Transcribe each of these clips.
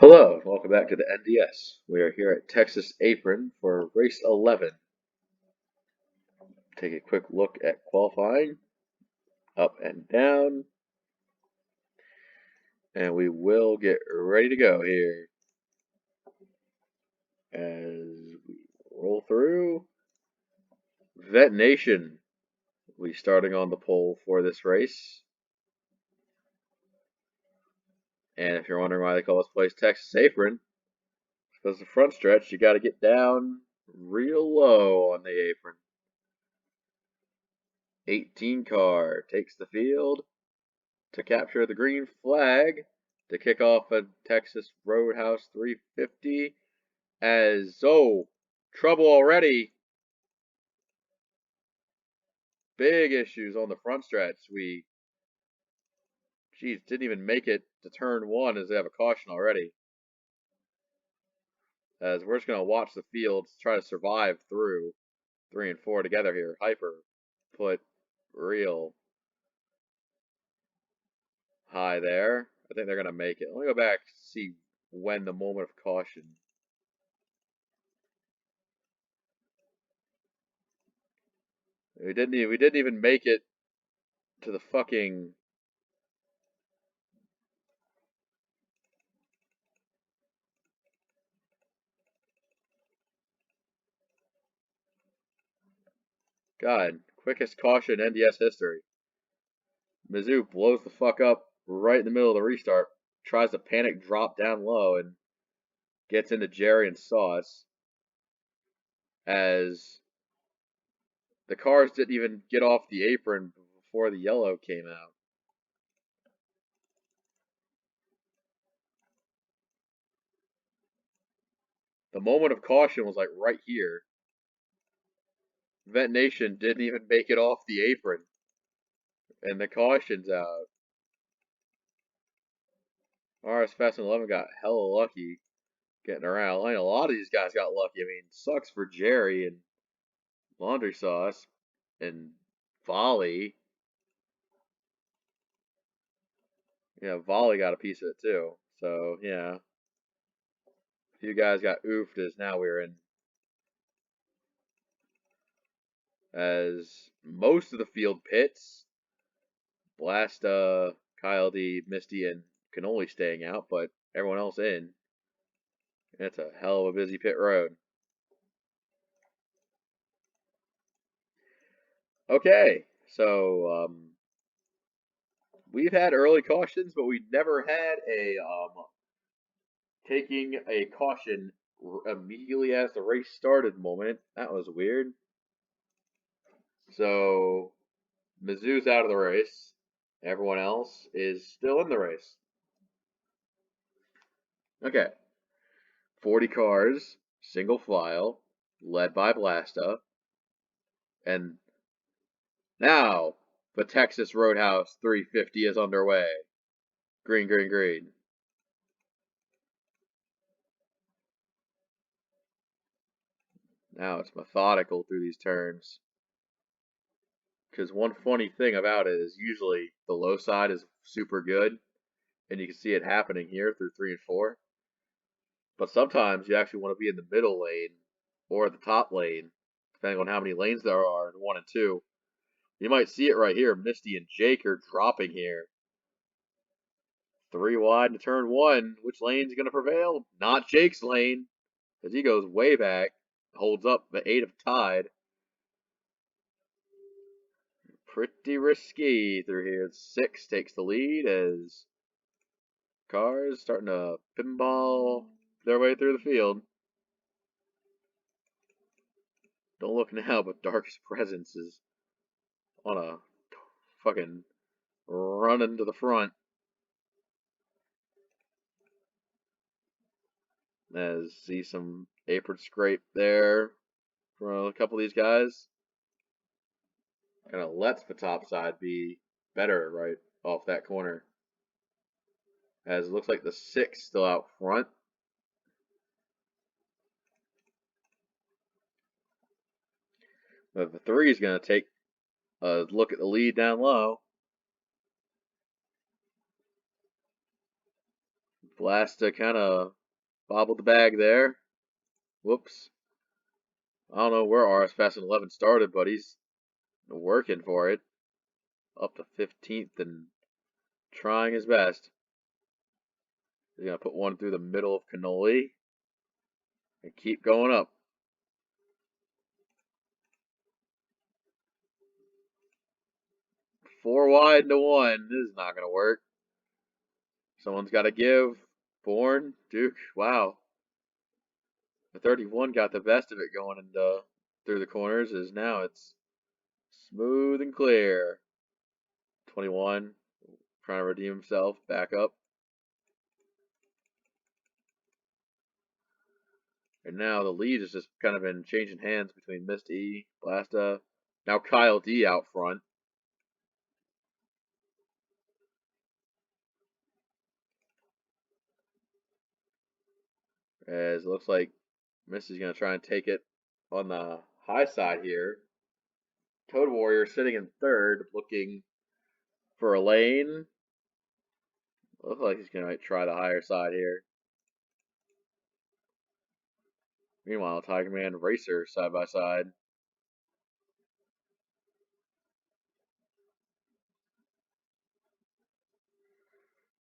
Hello, welcome back to the NDS. We are here at Texas Apron for race 11. Take a quick look at qualifying, up and down, and we will get ready to go here as we roll through. Vet Nation will be starting on the pole for this race. And if you're wondering why they call this place Texas Apron, because the front stretch, you got to get down real low on the apron. 18 car takes the field to capture the green flag to kick off a Texas Roadhouse 350 as, trouble already. Big issues on the front stretch. Didn't even make it to turn one as they have a caution already. As we're just going to watch the field try to survive through 3 and 4 together here. Hyper put real high there. I think they're going to make it. Let me go back to see when the moment of caution. We didn't even make it to the fucking God, quickest caution NDS history. Mizzou blows the fuck up right in the middle of the restart, tries to panic drop down low and gets into Jerry and Sauce as the cars didn't even get off the apron before the yellow came out. The moment of caution was like right here. Vent Nation didn't even make it off the apron, and the caution's out. RS Fast and 11 got hella lucky getting around. I mean, a lot of these guys got lucky. I mean, sucks for Jerry and Laundry Sauce and Volley. Yeah, Volley got a piece of it too. So, yeah. A few guys got oofed as now we're in. As most of the field pits. Blast, Kyle D, Misty, and Cannoli staying out, but everyone else in. It's a hell of a busy pit road. Okay, so we've had early cautions, but we never had a taking a caution immediately as the race started moment. That was weird. So Mizzou's out of the race. Everyone else is still in the race. Okay. 40 cars, single file, led by Blasta. And now the Texas Roadhouse 350 is underway. Green, green, green. Now it's methodical through these turns. Because one funny thing about it is usually the low side is super good, and you can see it happening here through 3 and 4. But sometimes you actually want to be in the middle lane or the top lane, depending on how many lanes there are in 1 and 2. You might see it right here. Misty and Jake are dropping here. 3 wide to turn 1. Which lane's going to prevail? Not Jake's lane, because he goes way back, holds up the 8 of Tide. Pretty risky through here. 6 takes the lead as cars starting to pinball their way through the field. Don't look now, but Darkest Presence is on a fucking run into the front. As see some apron scrape there from a couple of these guys. Kind of lets the top side be better right off that corner. As it looks like the 6 still out front. But the 3 is going to take a look at the lead down low. Blasta kind of bobbled the bag there. Whoops. I don't know where RS Fast and 11 started, but he's working for it. Up to 15th and trying his best. He's going to put one through the middle of Cannoli and keep going up. Four wide to one. This is not going to work. Someone's got to give. Bourne, Duke, wow. The 31 got the best of it going into through the corners. Is now it's smooth and clear. 21 trying to redeem himself. Back up. And now the lead has just kind of been changing hands between Misty, Blasta. Now Kyle D out front. As it looks like Misty's going to try and take it on the high side here. Toad Warrior sitting in third, looking for a lane. Looks like he's going to try the higher side here. Meanwhile, Tiger Man and Racer side by side.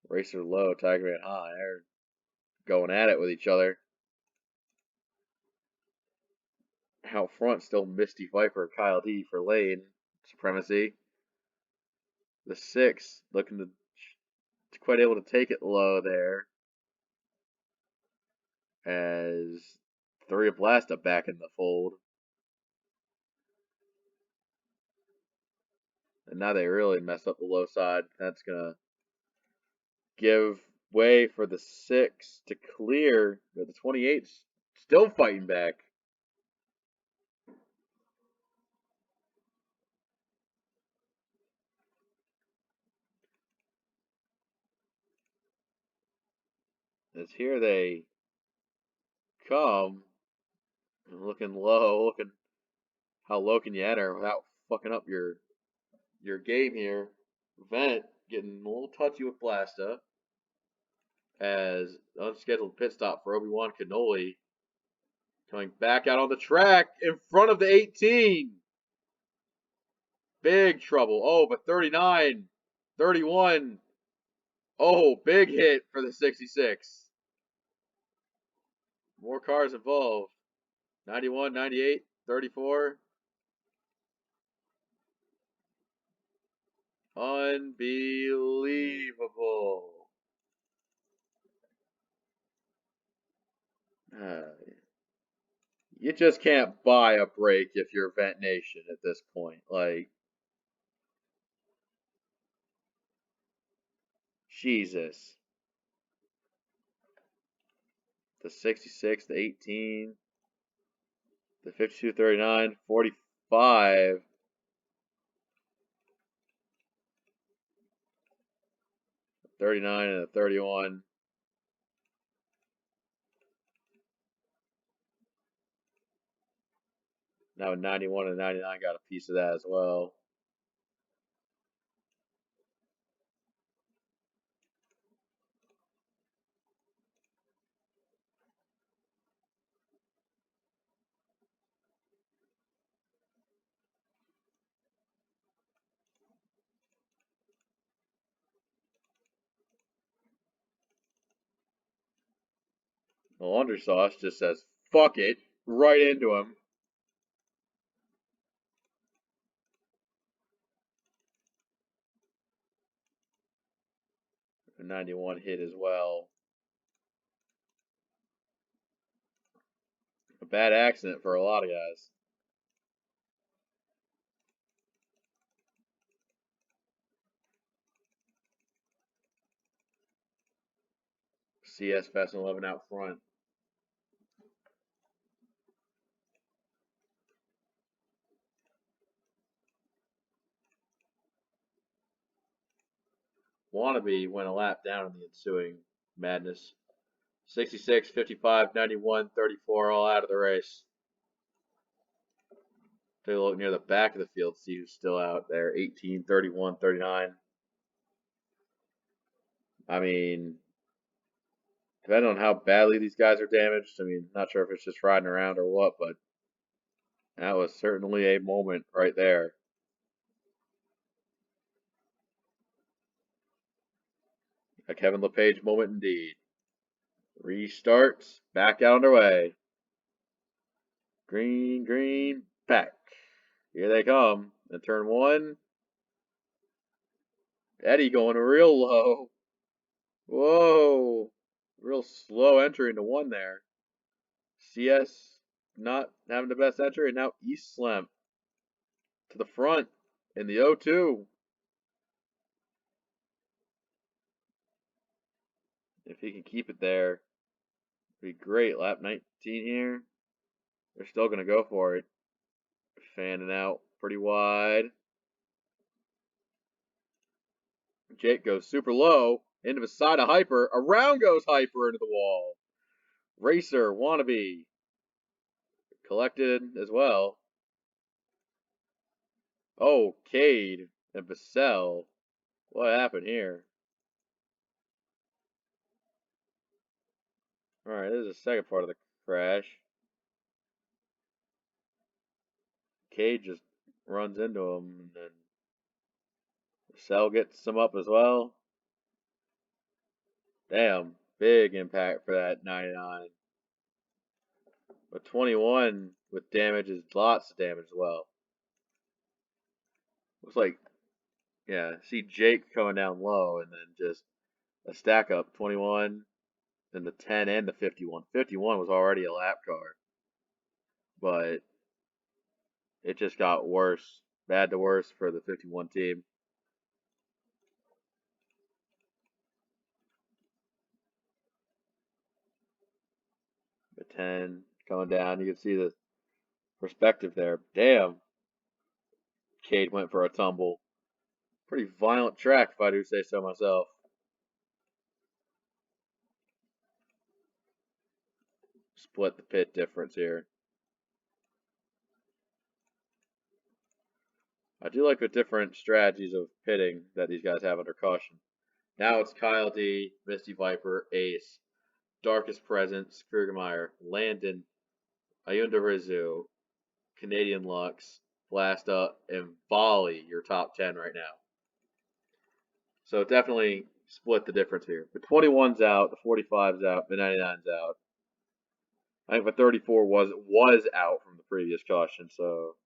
Racer low, Tiger Man high. They're going at it with each other. Out front, still Misty Viper, Kyle D for lane supremacy. The 6 looking to quite able to take it low there. As 3 of Blasta back in the fold. And now they really messed up the low side. That's going to give way for the 6 to clear. But the 28's still fighting back. As here they come. And looking low. Looking how low can you enter without fucking up your game here. Vent getting a little touchy with Blasta. As unscheduled pit stop for Obi-Wan Cannoli. Coming back out on the track in front of the 18. Big trouble. Oh, but 39, 31. Oh, big hit for the 66. More cars involved. 91, 98, 34. Unbelievable. You just can't buy a break if you're Vent Nation at this point. Like, Jesus. The 66, the 18, the 52, 39, 45. The 39 and the 31. Now 91 and 99 got a piece of that as well. The laundry sauce just says, fuck it, right into him. A 91 hit as well. A bad accident for a lot of guys. CS Fast 11 out front. Wannabe went a lap down in the ensuing madness. 66, 55, 91, 34 all out of the race. Take a look near the back of the field, see who's still out there. 18, 31, 39. I mean, Depending on how badly these guys are damaged, I mean, not sure if it's just riding around or what, but that was certainly a moment right there. A Kevin LePage moment indeed. Restarts, back out underway. Green, green, back. Here they come. In turn one, Eddie going real low. Whoa. Real slow entry into one there. CS not having the best entry, and now East Slam to the front in the 0-2. If he can keep it there, it'd be great. Lap 19 here. They're still going to go for it. Fanning out pretty wide. Jake goes super low into the side of Hyper. Around goes Hyper into the wall. Racer, wannabe. Collected as well. Oh, Cade and Vassell. What happened here? Alright, this is the second part of the crash. Cade just runs into him, and then Vassell gets him up as well. Damn, big impact for that 99. But 21 with damage is lots of damage as well. Looks like, yeah, see Jake coming down low and then just a stack up 21, then the 10 and the 51. 51 was already a lap car, but it just got worse, bad to worse for the 51 team. The 10 coming down, you can see the perspective there. Damn, Cade went for a tumble. Pretty violent track, if I do say so myself. Split the pit difference here. I do like the different strategies of pitting that these guys have under caution. Now it's Kyle D, Misty Viper, Ace, Darkest Presence, Kriegermeyer, Landon, Ayunda Rizu, Canadian Lux, Blasta, and Volley, your top 10 right now. So definitely split the difference here. The 21's out, the 45's out, the 99's out. I think the 34 was out from the previous caution, so.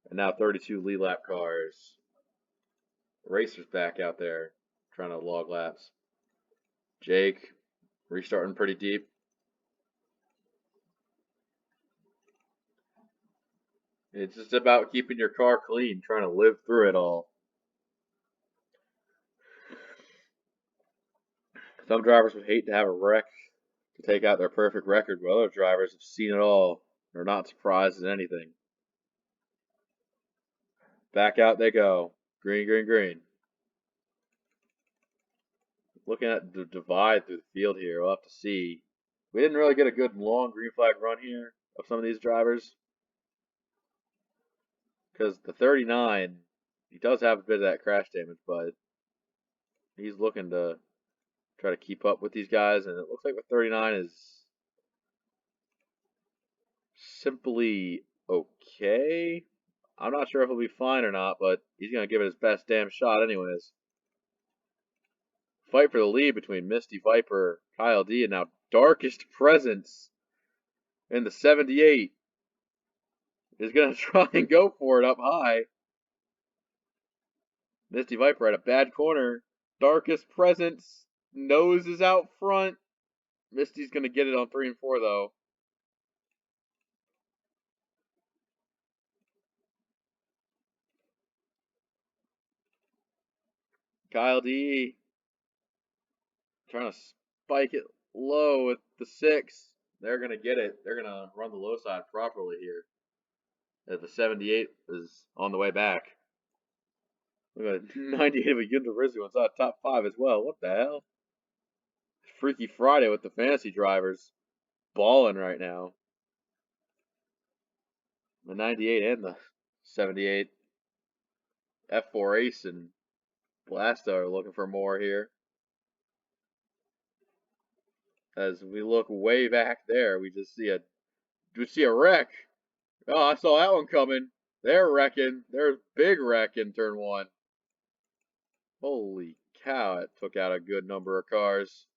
And now 32 lead lap cars. Racers back out there trying to log laps. Jake restarting pretty deep. It's just about keeping your car clean, trying to live through it all. Some drivers would hate to have a wreck to take out their perfect record, but other drivers have seen it all. They're not surprised at anything. Back out they go. Green, green, green. Looking at the divide through the field here, we'll have to see. We didn't really get a good long green flag run here of some of these drivers. Because the 39, he does have a bit of that crash damage, but he's looking to try to keep up with these guys, and it looks like the 39 is simply okay. I'm not sure if he'll be fine or not, but he's going to give it his best damn shot anyways. Fight for the lead between Misty Viper, Kyle D, and now Darkest Presence in the 78 is going to try and go for it up high. Misty Viper at a bad corner. Darkest Presence, nose is out front. Misty's going to get it on 3 and 4 though. Kyle D trying to spike it low with the 6. They're going to get it. They're going to run the low side properly here. As the 78 is on the way back. Look at 98 of a Yunda Rizu inside top 5 as well. What the hell? Freaky Friday with the fantasy drivers. Balling right now. The 98 and the 78. F4 Ace and Blasta are looking for more here. As we look way back there, we see a wreck. Oh, I saw that one coming. They're wrecking. There's big wreck in turn one. Holy cow, it took out a good number of cars.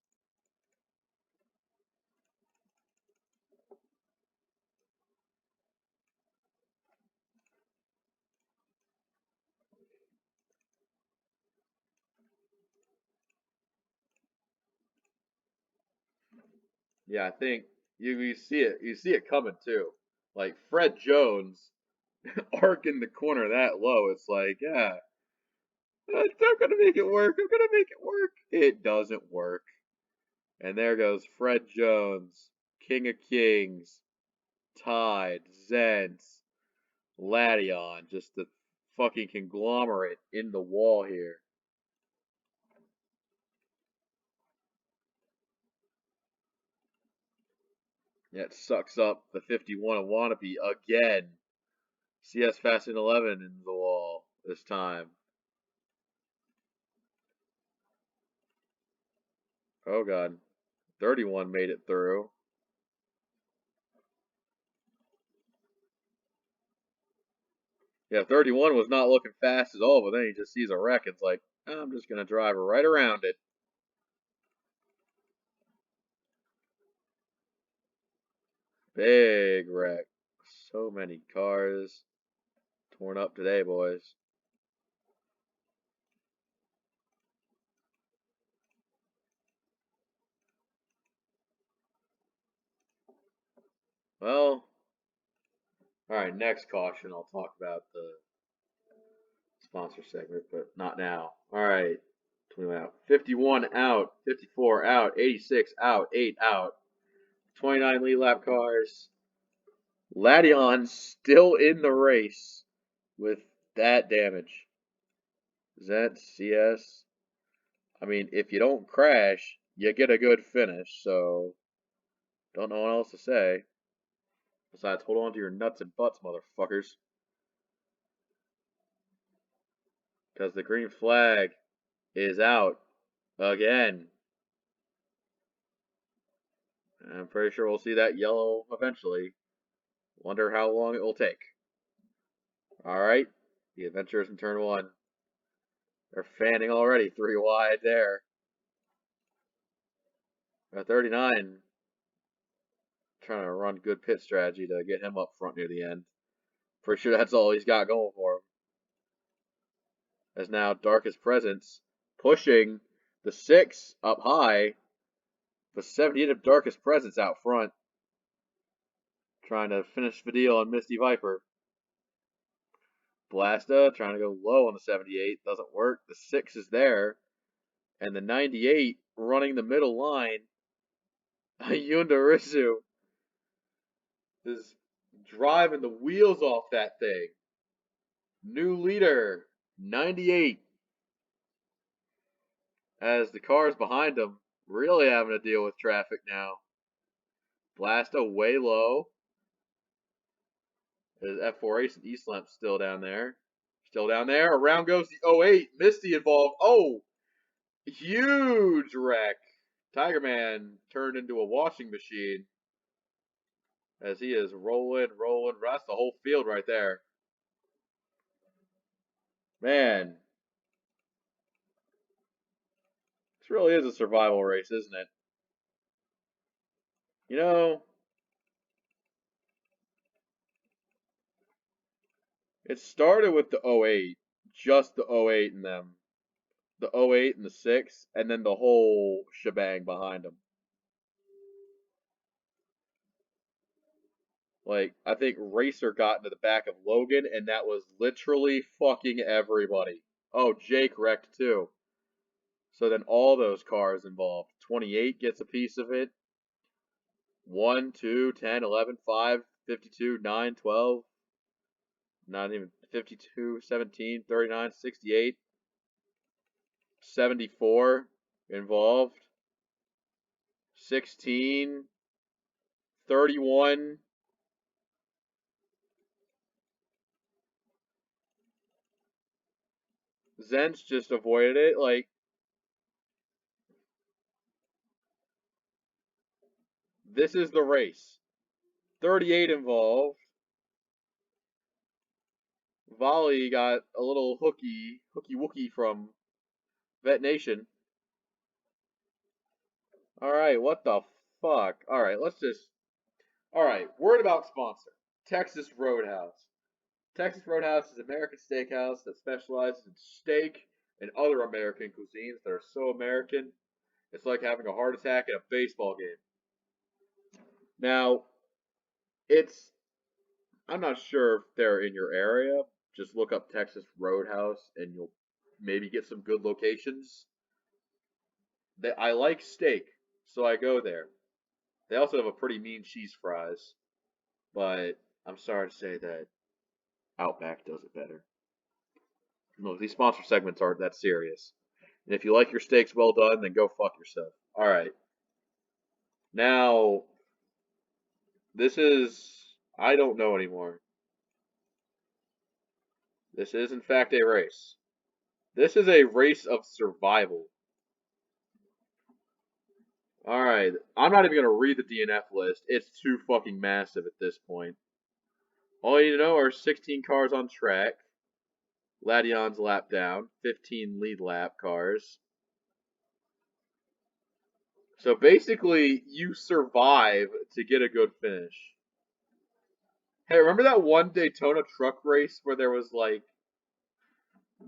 Yeah, I think you see it coming too. Like Fred Jones arcing the corner that low. It's like, yeah, I'm gonna make it work. I'm gonna make it work. It doesn't work. And there goes Fred Jones, King of Kings, Tide, Zens, Lation, just the fucking conglomerate in the wall here. That sucks up the 51 of Wannabe again. CS Fast and 11 in the wall this time. Oh god. 31 made it through. Yeah, 31 was not looking fast at all, but then he just sees a wreck. It's like, I'm just going to drive right around it. Big wreck. So many cars torn up today, boys. Well, alright, next caution. I'll talk about the sponsor segment, but not now. Alright, 21 out. 51 out. 54 out. 86 out. 8 out. 29 lead lap cars. Lation still in the race with that damage. Zet, CS. I mean, if you don't crash, you get a good finish, so don't know what else to say. Besides, hold on to your nuts and butts, motherfuckers. Because the green flag is out again. I'm pretty sure we'll see that yellow eventually. Wonder how long it will take. Alright, the adventurers in turn one. They're fanning already, 3 wide there. 39 trying to run good pit strategy to get him up front near the end. Pretty sure that's all he's got going for him. As now Darkest Presence pushing the 6 up high. The 78 of Darkest Presence out front. Trying to finish the deal on Misty Viper. Blasta trying to go low on the 78. Doesn't work. The 6 is there. And the 98 running the middle line. Yundarisu is driving the wheels off that thing. New leader, 98. As the cars behind him really having to deal with traffic now. Blasta way low. There's F4 Ace and Eastlamp still down there. Still down there. Around goes the 08. Misty involved. Oh, huge wreck. Tiger Man turned into a washing machine. As he is rolling. That's the whole field right there. Man. This really is a survival race, isn't it? You know, it started with the 08. Just the 08 in them. The 08 and the 6, and then the whole shebang behind them. Like, I think Racer got into the back of Logan, and that was literally fucking everybody. Oh, Jake wrecked too. So then all those cars involved. 28 gets a piece of it. 1, 2, 10, 11, 5, 52, 9, 12. Not even 52, 17, 39, 68. 74 involved. 16, 31. Zens just avoided it. Like, This is the race. 38 involved. Volley got a little hooky wookie from Vet Nation. Alright, what the fuck? Alright, let's just. Alright, word about sponsor Texas Roadhouse. Texas Roadhouse is an American steakhouse that specializes in steak and other American cuisines that are so American, it's like having a heart attack at a baseball game. Now, it's. I'm not sure if they're in your area. Just look up Texas Roadhouse and you'll maybe get some good locations. I like steak, so I go there. They also have a pretty mean cheese fries, but I'm sorry to say that Outback does it better. No, these sponsor segments aren't that serious. And if you like your steaks well done, then go fuck yourself. All right. Now, this is. I don't know anymore. This is, in fact, a race. This is a race of survival. Alright, I'm not even going to read the DNF list. It's too fucking massive at this point. All you need to know are 16 cars on track. Ladion's lap down. 15 lead lap cars. So basically, you survive to get a good finish. Hey, remember that one Daytona truck race where there was like,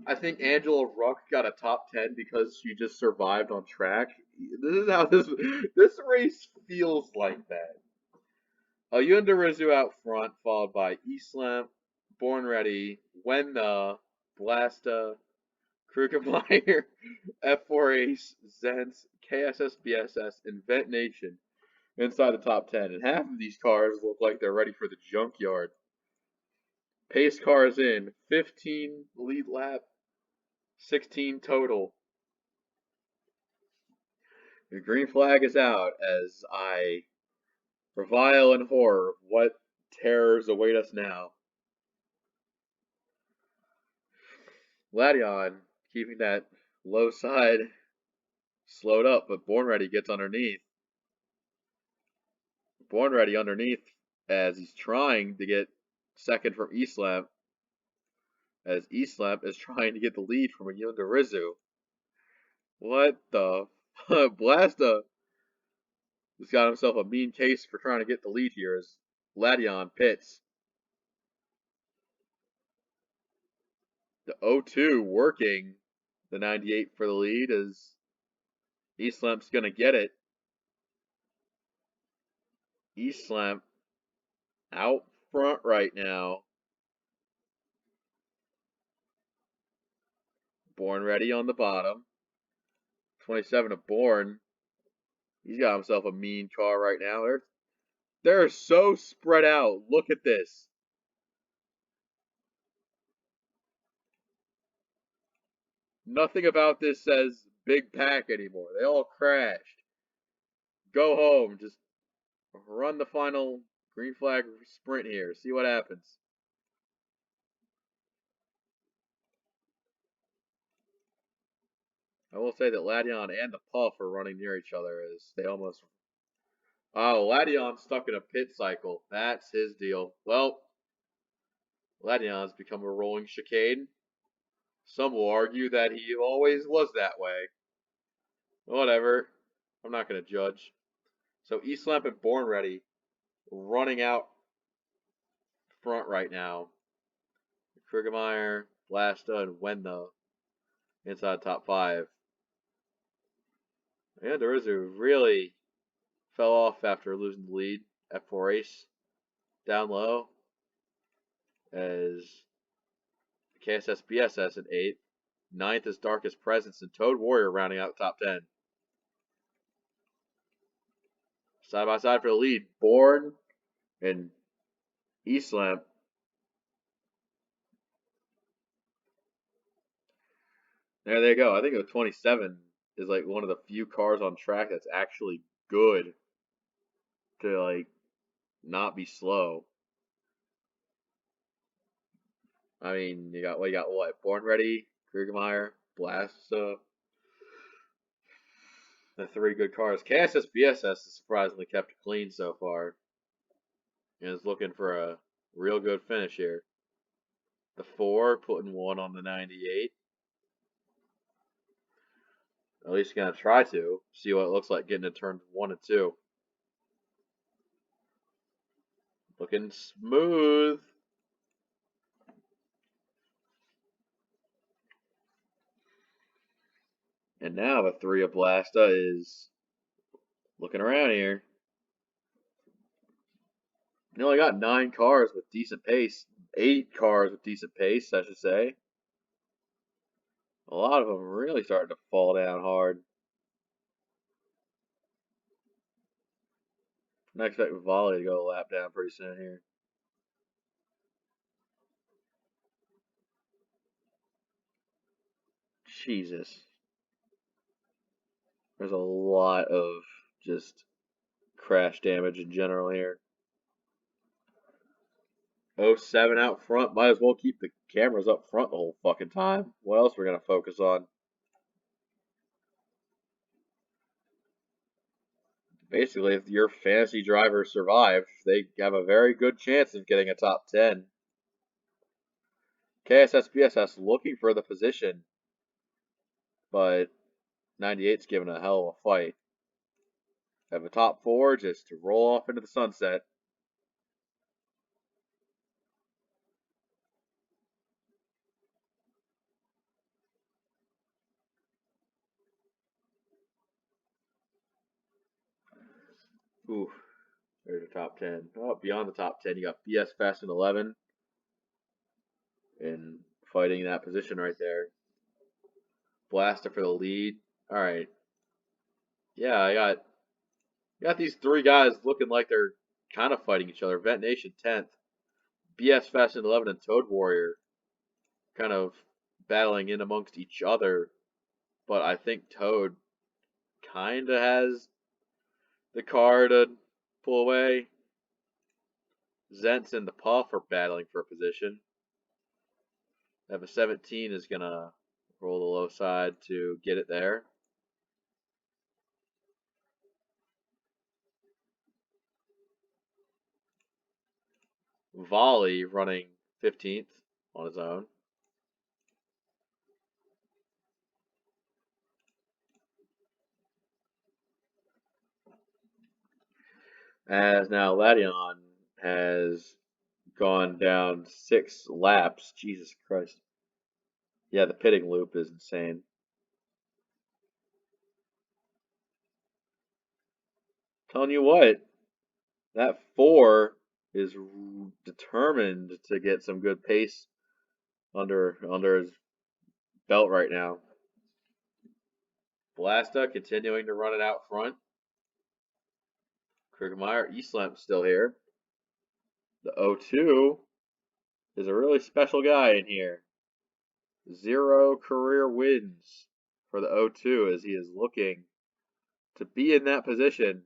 I think Angela Ruck got a top 10 because she just survived on track? This is how this race feels like that. Yundarizu out front, followed by Islam, Born Ready, Wenna, Blasta, Krugermeyer, F4 Ace, Zens, KSS, BSS, and Vent Nation inside the top 10. And half of these cars look like they're ready for the junkyard. Pace cars in, 15 lead lap, 16 total. The green flag is out as I revile in horror of what terrors await us now. Ladion keeping that low side slowed up, but Born Ready gets underneath. Born Ready underneath as he's trying to get second from Eastlamp, as Eastlamp is trying to get the lead from Yundarizu. What the Blasta has got himself a mean case for trying to get the lead here as Ladion pits. The 0-2 working the 98 for the lead as Eastlamp's going to get it. Eastlamp out front right now. Born Ready on the bottom. 27 of Born. He's got himself a mean car right now. They're so spread out. Look at this. Nothing about this says big pack anymore. They all crashed. Go home. Just run the final green flag sprint here. See what happens. I will say that Ladion and the Puff are running near each other as they almost. Oh, Ladion's stuck in a pit cycle. That's his deal. Well, Ladion's become a rolling chicane. Some will argue that he always was that way. Whatever. I'm not going to judge. So Eastlamp and Born Ready running out front right now. Krugermeyer, Blasta, and Wenna inside top 5. And Derizu really fell off after losing the lead. F4 Ace down low as KSS BSS at 8th. 9th is Darkest Presence and Toad Warrior rounding out the top 10. Side by side for the lead, Born and Eastlamp. There they go. I think the 27 is like one of the few cars on track that's actually good to like not be slow. I mean, you got what? Born Ready, Krugermeyer, Blast. The three good cars. KSS BSS has surprisingly kept it clean so far and is looking for a real good finish here. The 4 putting 1 on the 98. At least gonna try to see what it looks like getting to turns 1 and 2. Looking smooth. And now the 3 of Blasta is looking around here. They only got 9 cars with decent pace. 8 cars with decent pace, I should say. A lot of them really starting to fall down hard. I expect Volley to go a lap down pretty soon here. Jesus. There's a lot of just crash damage in general here. 07 out front. Might as well keep the cameras up front the whole fucking time. What else we're going to focus on? Basically, if your fantasy drivers survive, they have a very good chance of getting a top 10. KSS BSS looking for the position, but 98's giving a hell of a fight. Have a top 4 just to roll off into the sunset. Ooh, there's a top 10. Oh, beyond the top 10, you got BS Fast and 11 and fighting that position right there. Blaster for the lead. All right. Yeah, I got these 3 guys looking like they're kind of fighting each other. Vet Nation 10th, BS Fast and 11 and Toad Warrior kind of battling in amongst each other. But I think Toad kind of has the car to pull away. Zentz and the Puff are battling for a position. Eva 17 is going to roll the low side to get it there. Volley running 15th on his own. As now Ladion has gone down 6 laps. Jesus Christ. Yeah, the pitting loop is insane. Telling you what, that 4 is determined to get some good pace under his belt right now. Blasta continuing to run it out front. Krugmeyer, Eastlamp still here. The 02 is a really special guy in here. 0 career wins for the 02 as he is looking to be in that position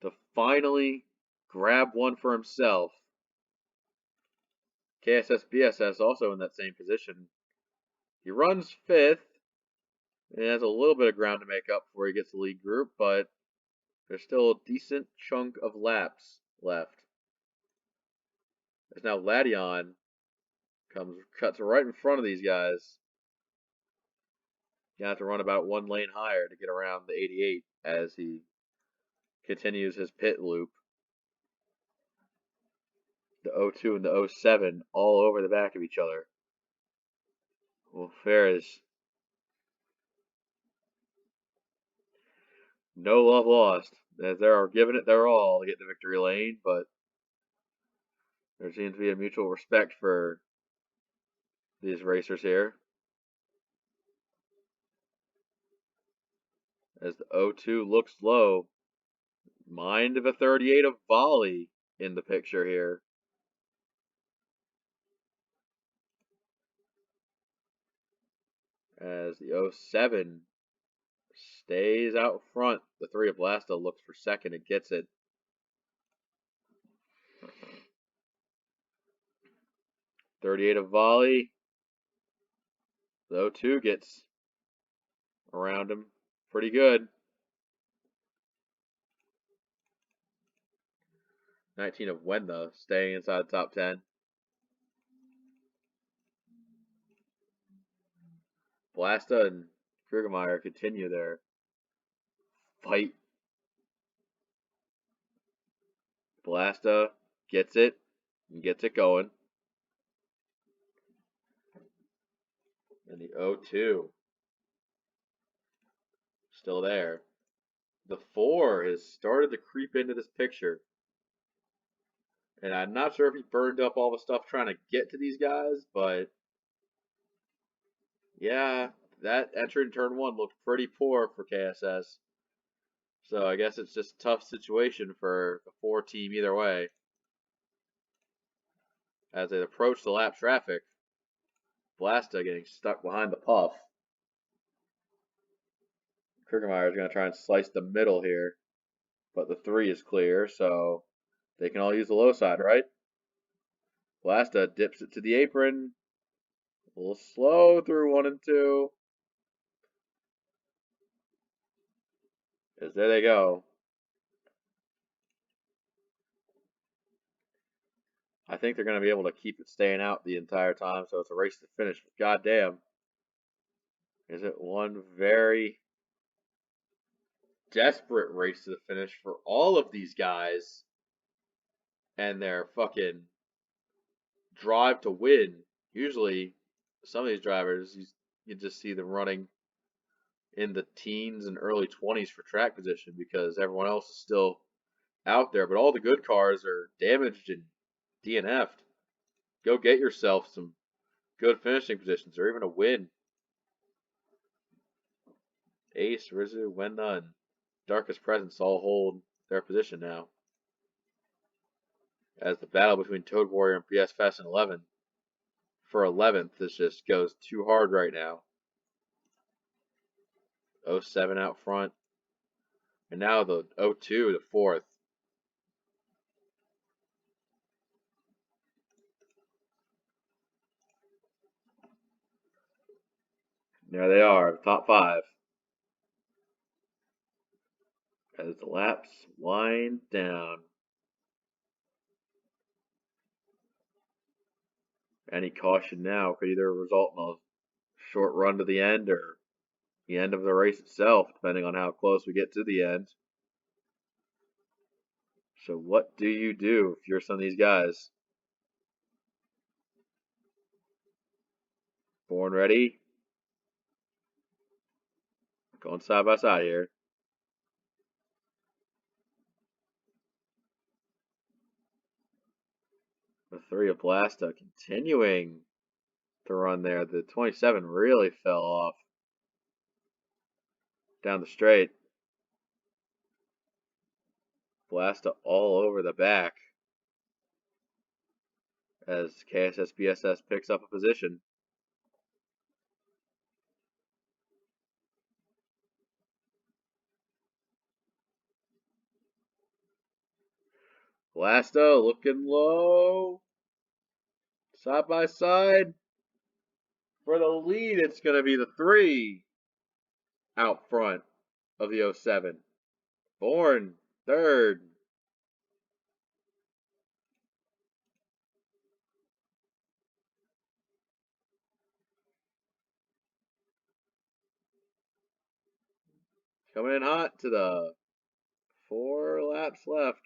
to finally grab one for himself. KSS BSS also in that same position. He runs 5th and has a little bit of ground to make up before he gets the lead group, but there's still a decent chunk of laps left. As now Ladion cuts right in front of these guys. You have to run about 1 lane higher to get around the 88 as he continues his pit loop. The 02 and the 07 all over the back of each other. Well, fair is no love lost, as they are giving it their all to get to victory lane, but there seems to be a mutual respect for these racers here. As the 02 looks low, mind of a 38 of Volley in the picture here. As the 07 stays out front, the 3 of Blasta looks for second and gets it. 38 of Volley. The 02 gets around him pretty good. 19 of Wenda staying inside the top 10. Blasta and Kriegermeyer continue their fight. Blasta gets it and gets it going. And the 0-2 still there. The 4 has started to creep into this picture. And I'm not sure if he burned up all the stuff trying to get to these guys, but yeah, that entry in turn 1 looked pretty poor for KSS. So I guess it's just a tough situation for the 4 team either way. As they approach the lap traffic, Blasta getting stuck behind the puff. Kriegermeyer is going to try and slice the middle here, but the 3 is clear, so they can all use the low side, right? Blasta dips it to the apron. A little slow through 1 and 2. As there they go. I think they're going to be able to keep it staying out the entire time, so it's a race to finish. But goddamn, is it one very desperate race to the finish for all of these guys and their fucking drive to win. Usually, some of these drivers, you just see them running in the teens and early 20s for track position because everyone else is still out there. But all the good cars are damaged and DNF'd. Go get yourself some good finishing positions or even a win. Ace, Rizu, Wenda, and Darkest Presence all hold their position now. As the battle between Toad Warrior and PS Fest and 11 for 11th, this just goes too hard right now. 07 out front. And now the 02, the 4th. There they are, top 5. As the laps wind down. Any caution now could either result in a short run to the end or the end of the race itself, depending on how close we get to the end. So what do you do if you're some of these guys? Born ready. Going side by side here. The 3 of Blasta continuing to run there. The 27 really fell off down the straight. Blasta all over the back as KSS BSS picks up a position. Blasta looking low. Side by side. For the lead, it's going to be the 3 out front of the 07. Born 3rd. Coming in hot to the 4 laps left.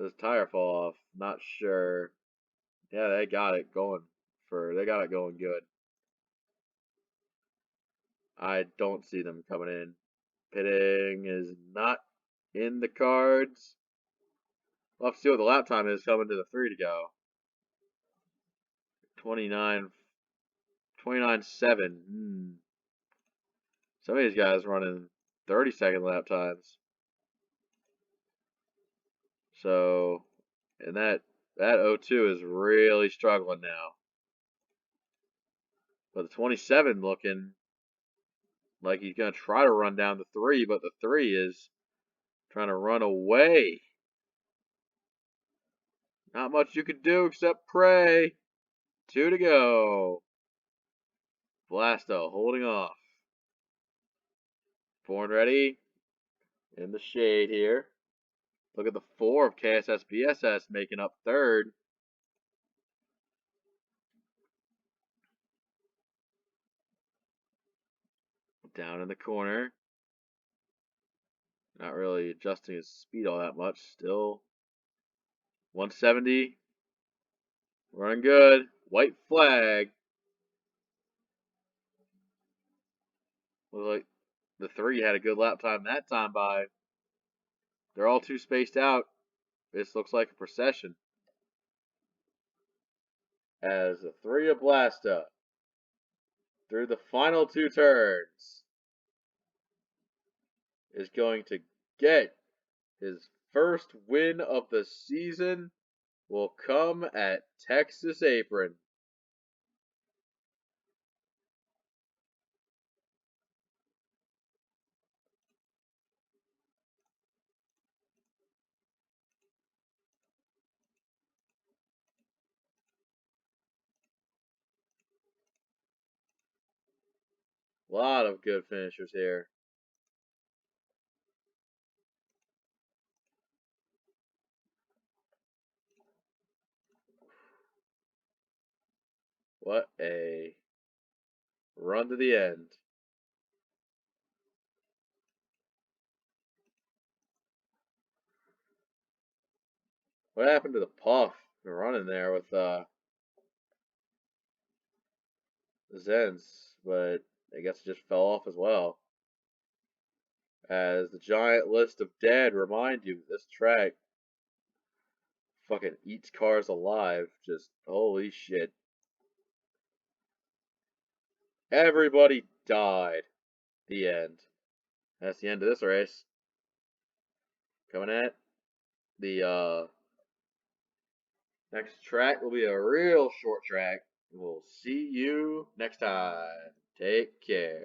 Does tire fall off? Not sure. Yeah, they got it going good. I don't see them coming in. Pitting is not in the cards. We'll have to see what the lap time is coming to the 3 to go. 29.7. Some of these guys running 30-second lap times. So, and that 02 is really struggling now. But the 27 looking like he's going to try to run down the 3, but the 3 is trying to run away. Not much you could do except pray. 2 to go. Blasto holding off. Born ready. In the shade here. Look at the 4 of KSS BSS making up third. Down in the corner. Not really adjusting his speed all that much. Still 170. Running good. White flag. Looks like the 3 had a good lap time that time by. They're all too spaced out. This looks like a procession. As the 3 of Blasta through the final 2 turns is going to get his first win of the season. Will come at Texas Apron. A lot of good finishers here. What a run to the end. What happened to the puff? Been running there with Zens, but I guess it just fell off as well. As the giant list of dead remind you, this track fucking eats cars alive. Just holy shit. Everybody died. The end. That's the end of this race. Coming at the next track will be a real short track. We'll see you next time. Take care.